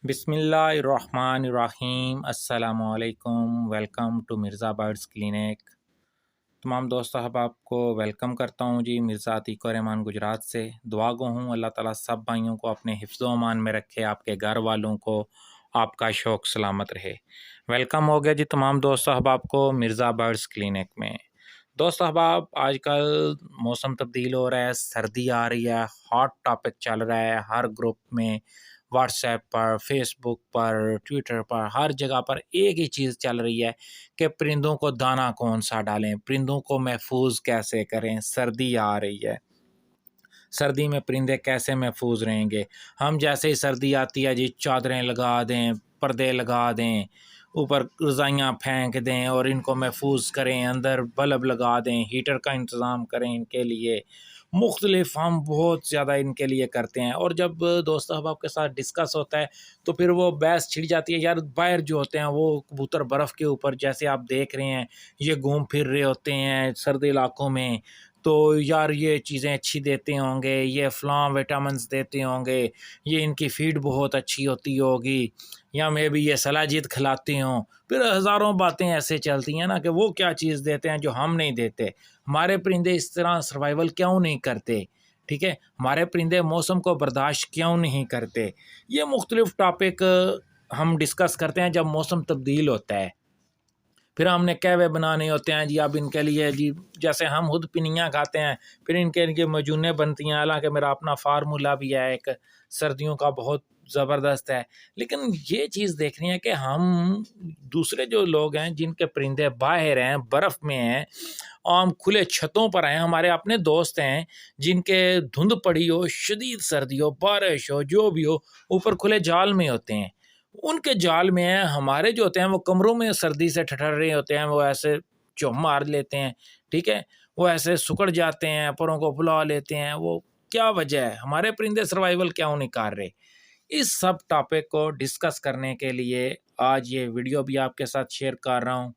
बिस्मिल्लाहिर्रहमानिर्रहीम अस्सलामुअलैकुम। Welcome to Mirza birds clinic. तमाम दोस्त अहबाब को वेलकम करता हूँ जी। मिर्ज़ा अतीक रहमान गुजरात से। दुआ गो हूँ अल्लाह ताला सब भाइयों को अपने हिफ्ज़ व अमान में रखे, आपके घर वालों को आपका शौक़ सलामत रहे। वेलकम हो गया जी तमाम दोस्त अहबाब को मिर्ज़ा बर्ड्स क्लिनिक में। दोस्त अहबाब, आजकल मौसम तब्दील हो रहा है, सर्दी आ रही है, हॉट टॉपिक चल रहा है हर ग्रुप में, व्हाट्सएप पर, फेसबुक पर, ट्विटर पर, हर जगह पर एक ही चीज़ चल रही है कि परिंदों को दाना कौन सा डालें, परिंदों को महफूज कैसे करें। सर्दी आ रही है, सर्दी में परिंदे कैसे महफूज रहेंगे। हम जैसे ही सर्दी आती है जी, चादरें लगा दें, पर्दे लगा दें, ऊपर रज़ाइयाँ फेंक दें और इनको महफूज करें, अंदर बल्ब लगा दें, हीटर का इंतज़ाम करें इनके लिए। मुख्तलिफ हम बहुत ज़्यादा इनके लिए करते हैं। और जब दोस्त अहबाब के साथ डिस्कस होता है तो फिर वो बहस छिड़ जाती है। यार बाहर जो होते हैं वो कबूतर बर्फ़ के ऊपर जैसे आप देख रहे हैं ये घूम फिर रहे होते हैं सर्दी इलाकों में, तो यार ये चीज़ें अच्छी देते होंगे, ये फ़लाँ विटामिन्स देते होंगे, ये इनकी फ़ीड बहुत अच्छी होती होगी, या मे बी ये सलाजीत खिलाते हों। फिर हज़ारों बातें ऐसे चलती हैं ना कि वो क्या चीज़ देते हैं जो हम नहीं देते। हमारे परिंदे इस तरह सर्वाइवल क्यों नहीं करते, ठीक है, हमारे परिंदे मौसम को बर्दाश्त क्यों नहीं करते। ये मुख्तलिफ टॉपिक हम डिस्कस करते हैं जब मौसम तब्दील होता है। फिर हमने कहवे बनाने होते हैं जी, अब इनके लिए जी, जैसे हम खुद पिनियाँ खाते हैं फिर इनके लिए मजूने बनती हैं। हालांकि मेरा अपना फार्मूला भी है एक, सर्दियों का बहुत ज़बरदस्त है। लेकिन ये चीज़ देखनी है कि हम दूसरे जो लोग हैं जिनके परिंदे बाहर हैं, बर्फ़ में हैं, आम खुले छतों पर हैं, हमारे अपने दोस्त हैं जिनके धुंध पड़ी हो, शदीद सर्दी हो, बारिश हो, जो भी हो, ऊपर खुले जाल में होते हैं। उनके जाल में है, हमारे जो होते हैं वो कमरों में सर्दी से ठठर रहे होते हैं, वो ऐसे चौम मार लेते हैं, ठीक है, वो ऐसे सुकड़ जाते हैं, परों को फुला लेते हैं। वो क्या वजह है, हमारे परिंदे सर्वाइवल क्यों नहीं कर रहे। इस सब टॉपिक को डिस्कस करने के लिए आज ये वीडियो भी आपके साथ शेयर कर रहा हूँ।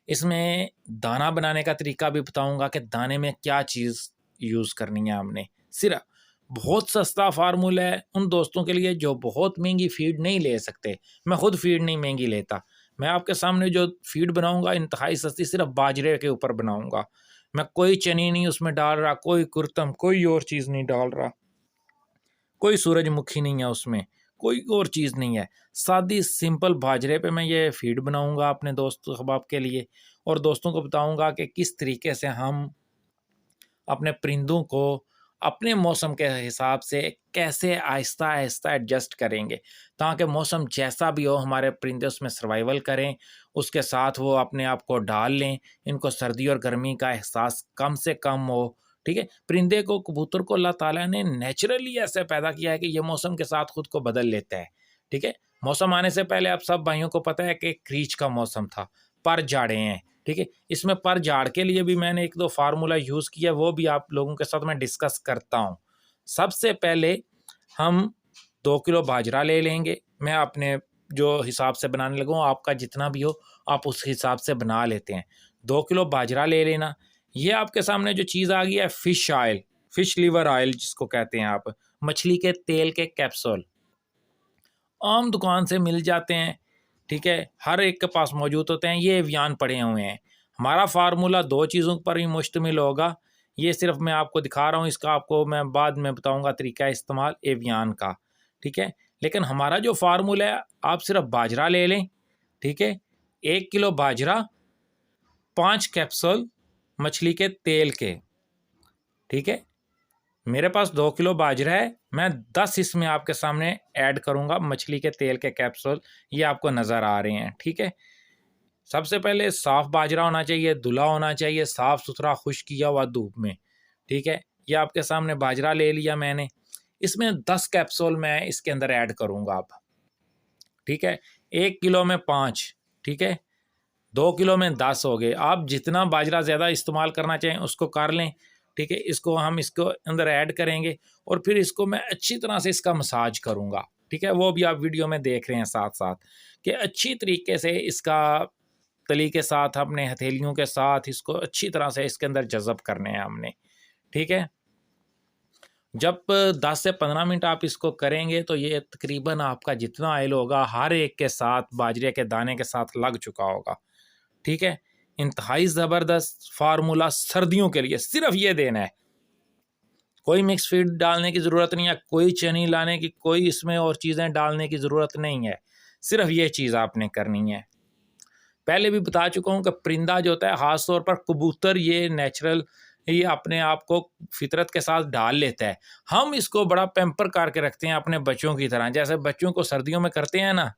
इसमें दाना बनाने का तरीका भी बताऊंगा कि दाने में क्या चीज़ यूज़ करनी है हमने। सिर्फ बहुत सस्ता फार्मूला है उन दोस्तों के लिए जो बहुत महंगी फीड नहीं ले सकते। मैं खुद फीड नहीं महंगी लेता। मैं आपके सामने जो फीड बनाऊंगा इंतहाई सस्ती, सिर्फ बाजरे के ऊपर बनाऊंगा। मैं कोई चनी नहीं उसमें डाल रहा, कोई कुर्तम, कोई और चीज़ नहीं डाल रहा, कोई सूरजमुखी नहीं है उसमें, कोई और चीज़ नहीं है। सादी सिंपल बाजरे पे मैं ये फीड बनाऊंगा अपने दोस्त अहबाब के लिए, और दोस्तों को बताऊंगा कि किस तरीके से हम अपने परिंदों को अपने मौसम के हिसाब से कैसे आहिस्ता आहिस्ता एडजस्ट करेंगे, ताकि मौसम जैसा भी हो हमारे परिंदे उसमें सर्वाइवल करें, उसके साथ वो अपने आप को ढाल लें, इनको सर्दी और गर्मी का एहसास कम से कम हो। ठीक है, परिंदे को, कबूतर को अल्लाह ताला ने नेचुरली ऐसे पैदा किया है कि ये मौसम के साथ खुद को बदल लेता है। ठीक है, मौसम आने से पहले आप सब भाइयों को पता है कि क्रीच का मौसम था, पर जाड़े हैं। ठीक है, इसमें पर जाड़ के लिए भी मैंने एक दो फार्मूला यूज़ किया, वो भी आप लोगों के साथ मैं डिस्कस करता हूँ। सबसे पहले हम 2 किलो बाजरा ले लेंगे। मैं अपने जो हिसाब से बनाने लगूँ, आपका जितना भी हो आप उस हिसाब से बना लेते हैं। 2 किलो बाजरा ले लेना। ये आपके सामने जो चीज़ आ गई है fish oil, fish liver oil जिसको कहते हैं आप, मछली के तेल के कैप्सूल आम दुकान से मिल जाते हैं। ठीक है, हर एक के पास मौजूद होते हैं, ये एवियान पड़े हुए हैं। हमारा फार्मूला 2 चीज़ों पर ही मुश्तमिल होगा। ये सिर्फ मैं आपको दिखा रहा हूँ, इसका आपको मैं बाद में बताऊँगा तरीका इस्तेमाल एवियान का। ठीक है, लेकिन हमारा जो फार्मूला है, आप सिर्फ बाजरा ले लें। ठीक है, 1 किलो बाजरा, 5 कैप्सूल मछली के तेल के। ठीक है, मेरे पास 2 किलो बाजरा है, मैं 10 इसमें आपके सामने ऐड करूंगा मछली के तेल के कैप्सूल। ये आपको नज़र आ रहे हैं। ठीक है, सबसे पहले साफ़ बाजरा होना चाहिए, धुला होना चाहिए, साफ़ सुथरा खुश्क किया हुआ धूप में। ठीक है, ये आपके सामने बाजरा ले लिया मैंने, इसमें 10 कैप्सूल मैं इसके अंदर ऐड करूंगा अब। ठीक है, 1 किलो में 5, ठीक है, 2 किलो में 10 हो गए। आप जितना बाजरा ज़्यादा इस्तेमाल करना चाहें उसको कर लें। ठीक है, इसको हम इसको अंदर ऐड करेंगे और फिर इसको मैं अच्छी तरह से इसका मसाज करूँगा। ठीक है, वो भी आप वीडियो में देख रहे हैं साथ साथ कि अच्छी तरीके से इसका तली के साथ, अपने हथेलियों के साथ इसको अच्छी तरह से इसके अंदर जज़ब करने हैं हमने। ठीक है, जब 10 से 15 मिनट आप इसको करेंगे तो ये तकरीबन आपका जितना ऑयल होगा हर एक के साथ बाजरे के दाने के साथ लग चुका होगा। ठीक है, इंतहाई ज़बरदस्त फार्मूला सर्दियों के लिए सिर्फ ये देना है। कोई मिक्स फीड डालने की ज़रूरत नहीं है, कोई चनी लाने की, कोई इसमें और चीज़ें डालने की ज़रूरत नहीं है, सिर्फ ये चीज़ आपने करनी है। पहले भी बता चुका हूँ कि परिंदा जो होता है, ख़ास तौर पर कबूतर, ये नेचुरल, ये अपने आप को फितरत के साथ डाल लेता है। हम इसको बड़ा पैम्पर करके रखते हैं अपने बच्चों की तरह, जैसे बच्चों को सर्दियों में करते हैं ना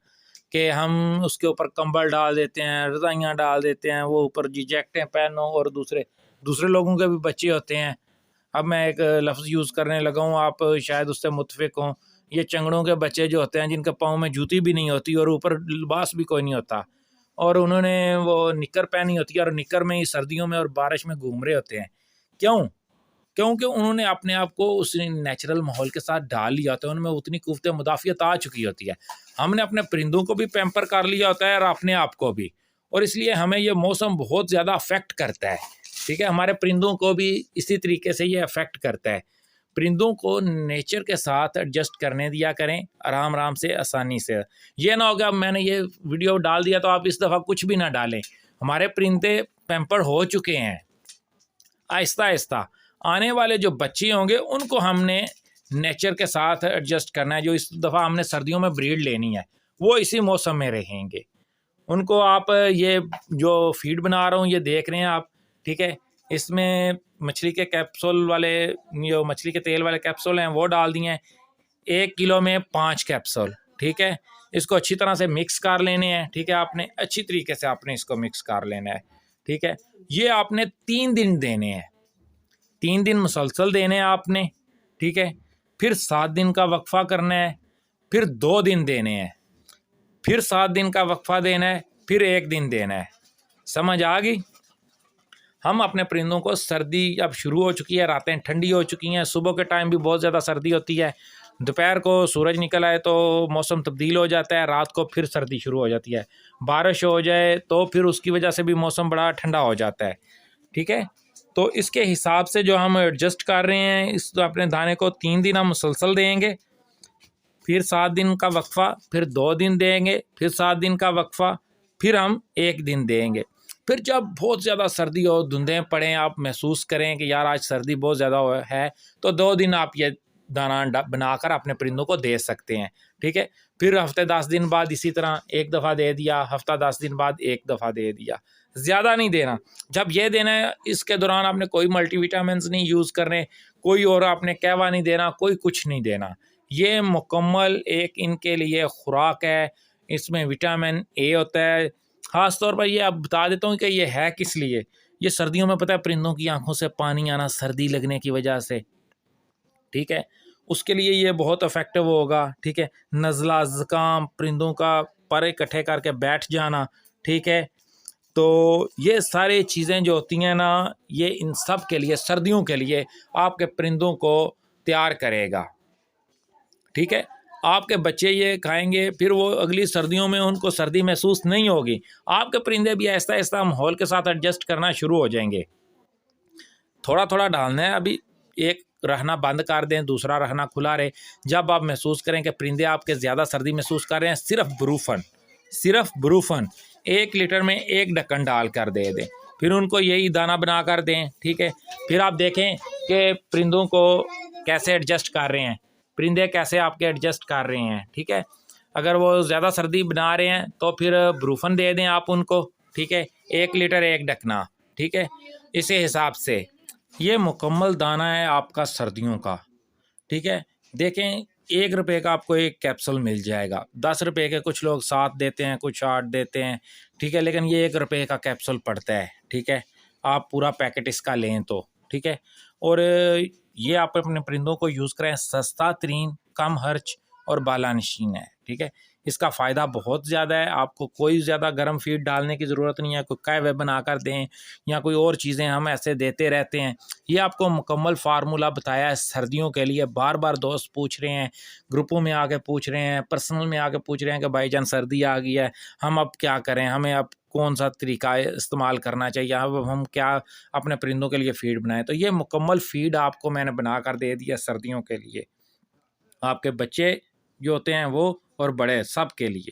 कि हम उसके ऊपर कंबल डाल देते हैं, रज़ाइयाँ डाल देते हैं, वो ऊपर जी जैकेटें पहनो, और दूसरे दूसरे लोगों के भी बच्चे होते हैं। अब मैं एक लफ्ज़ यूज़ करने लगा हूँ, आप शायद उससे मुत्फिक हों। ये चंगड़ों के बच्चे जो होते हैं जिनके पाँव में जूती भी नहीं होती और ऊपर लिबास भी कोई नहीं होता, और उन्होंने वो निक्कर पहनी होती है और निक्कर में ही सर्दियों में और बारिश में घूम रहे होते हैं। क्यों? क्योंकि उन्होंने अपने आप को उस नेचुरल माहौल के साथ डाल लिया होता है, उनमें उतनी कुव्वत मुदाफ़ियत आ चुकी होती है। हमने अपने परिंदों को भी पैम्पर कर लिया होता है और अपने आप को भी, और इसलिए हमें ये मौसम बहुत ज़्यादा अफेक्ट करता है। ठीक है, हमारे परिंदों को भी इसी तरीके से ये अफेक्ट करता है। परिंदों को नेचर के साथ एडजस्ट करने दिया करें आराम आराम से, आसानी से। ये ना होगा मैंने ये वीडियो डाल दिया तो आप इस दफ़ा कुछ भी ना डालें। हमारे परिंदे पैम्पर हो चुके हैं। आहिस्ता आहिस्ता आने वाले जो बच्चे होंगे उनको हमने नेचर के साथ एडजस्ट करना है। जो इस दफ़ा हमने सर्दियों में ब्रीड लेनी है वो इसी मौसम में रहेंगे। उनको आप ये जो फीड बना रहा हूँ ये देख रहे हैं आप, ठीक है, इसमें मछली के कैप्सूल वाले, जो मछली के तेल वाले कैप्सूल हैं वो डाल दिए हैं। 1 किलो में 5 कैप्सूल। ठीक है, इसको अच्छी तरह से मिक्स कर लेने हैं। ठीक है, आपने अच्छी तरीके से आपने इसको मिक्स कर लेना है। ठीक है, ये आपने 3 दिन देने हैं, 3 दिन मुसलसल देने हैं आपने। ठीक है, फिर 7 दिन का वक्फा करना है, फिर 2 दिन देने हैं, फिर 7 दिन का वक्फा देना है, फिर 1 दिन देना है। समझ आ गई? हम अपने परिंदों को, सर्दी अब शुरू हो चुकी है, रातें ठंडी हो चुकी हैं, सुबह के टाइम भी बहुत ज़्यादा सर्दी होती है, दोपहर को सूरज निकल आए तो मौसम तब्दील हो जाता है, रात को फिर सर्दी शुरू हो जाती है, बारिश हो जाए तो फिर उसकी वजह से भी मौसम बड़ा ठंडा हो जाता है। ठीक है, तो इसके हिसाब से जो हम एडजस्ट कर रहे हैं, इस अपने दाने को 3 दिन हम मुसलसल देंगे, फिर 7 दिन का वक्फा, फिर 2 दिन देंगे, फिर 7 दिन का वक्फा, फिर हम 1 दिन देंगे। फिर जब बहुत ज़्यादा सर्दी हो, धुंधें पड़ें, आप महसूस करें कि यार आज सर्दी बहुत ज़्यादा है, तो 2 दिन आप ये दाना बनाकर अपने परिंदों को दे सकते हैं। ठीक है, फिर हफ्ते 10 दिन बाद इसी तरह एक दफ़ा दे दिया, हफ्ता 10 दिन बाद एक दफ़ा दे दिया, ज़्यादा नहीं देना। जब ये देना है इसके दौरान आपने कोई मल्टीविटामिन्स नहीं यूज़ करने, कोई और आपने कहवा नहीं देना, कोई कुछ नहीं देना। ये मुकम्मल एक इनके लिए खुराक है। इसमें विटामिन ए होता है। ख़ास तौर पर ये अब बता देता हूँ कि ये है किस लिए। ये सर्दियों में पता है परिंदों की आंखों से पानी आना, सर्दी लगने की वजह से, ठीक है, उसके लिए ये बहुत इफ़ेक्टिव होगा। ठीक है, नज़ला, ज़ुकाम, परिंदों का पर इकट्ठे करके बैठ जाना, ठीक है, तो ये सारी चीज़ें जो होती हैं ना, ये इन सब के लिए, सर्दियों के लिए आपके परिंदों को तैयार करेगा। ठीक है, आपके बच्चे ये खाएंगे, फिर वो अगली सर्दियों में उनको सर्दी महसूस नहीं होगी। आपके परिंदे भी आहिस्ता आहिस्ता माहौल के साथ एडजस्ट करना शुरू हो जाएंगे। थोड़ा थोड़ा डालना है, अभी एक रखना बंद कर दें, दूसरा रखना खुला रहे। जब आप महसूस करें कि परिंदे आपके ज़्यादा सर्दी महसूस कर रहे हैं, सिर्फ ब्रूफन 1 लीटर में 1 ढक्कन डाल कर दे दें, फिर उनको यही दाना बना कर दें। ठीक है, फिर आप देखें कि परिंदों को कैसे एडजस्ट कर रहे हैं, परिंदे कैसे आपके एडजस्ट कर रहे हैं। ठीक है, अगर वो ज़्यादा सर्दी बना रहे हैं तो फिर ब्रूफन दे दें आप उनको। ठीक है, 1 लीटर 1 ढकना। ठीक है, इसी हिसाब से ये मुकम्मल दाना है आपका सर्दियों का। ठीक है, देखें 1 रुपये का आपको एक कैप्सूल मिल जाएगा। 10 रुपये के कुछ लोग 7 देते हैं, कुछ 8 देते हैं। ठीक है, लेकिन ये 1 रुपये का कैप्सूल पड़ता है। ठीक है, आप पूरा पैकेट इसका लें तो। ठीक है, और ये आप अपने परिंदों को यूज़ करें, सस्ता तरीन, कम खर्च और बालानशीन है। ठीक है, इसका फ़ायदा बहुत ज़्यादा है। आपको कोई ज़्यादा गर्म फीड डालने की ज़रूरत नहीं है, कोई कहवे बना कर दें या कोई और चीज़ें हम ऐसे देते रहते हैं। ये आपको मुकम्मल फार्मूला बताया है सर्दियों के लिए। बार बार दोस्त पूछ रहे हैं, ग्रुपों में आके पूछ रहे हैं, पर्सनल में आके पूछ रहे हैं कि भाईजान सर्दी आ गई है, हम अब क्या करें, हमें अब कौन सा तरीका इस्तेमाल करना चाहिए, अब हम क्या अपने परिंदों के लिए फ़ीड बनाएँ। तो ये मुकम्मल फ़ीड आपको मैंने बना कर दे दिया सर्दियों के लिए, आपके बच्चे जो होते हैं वो और बड़े सब के लिए।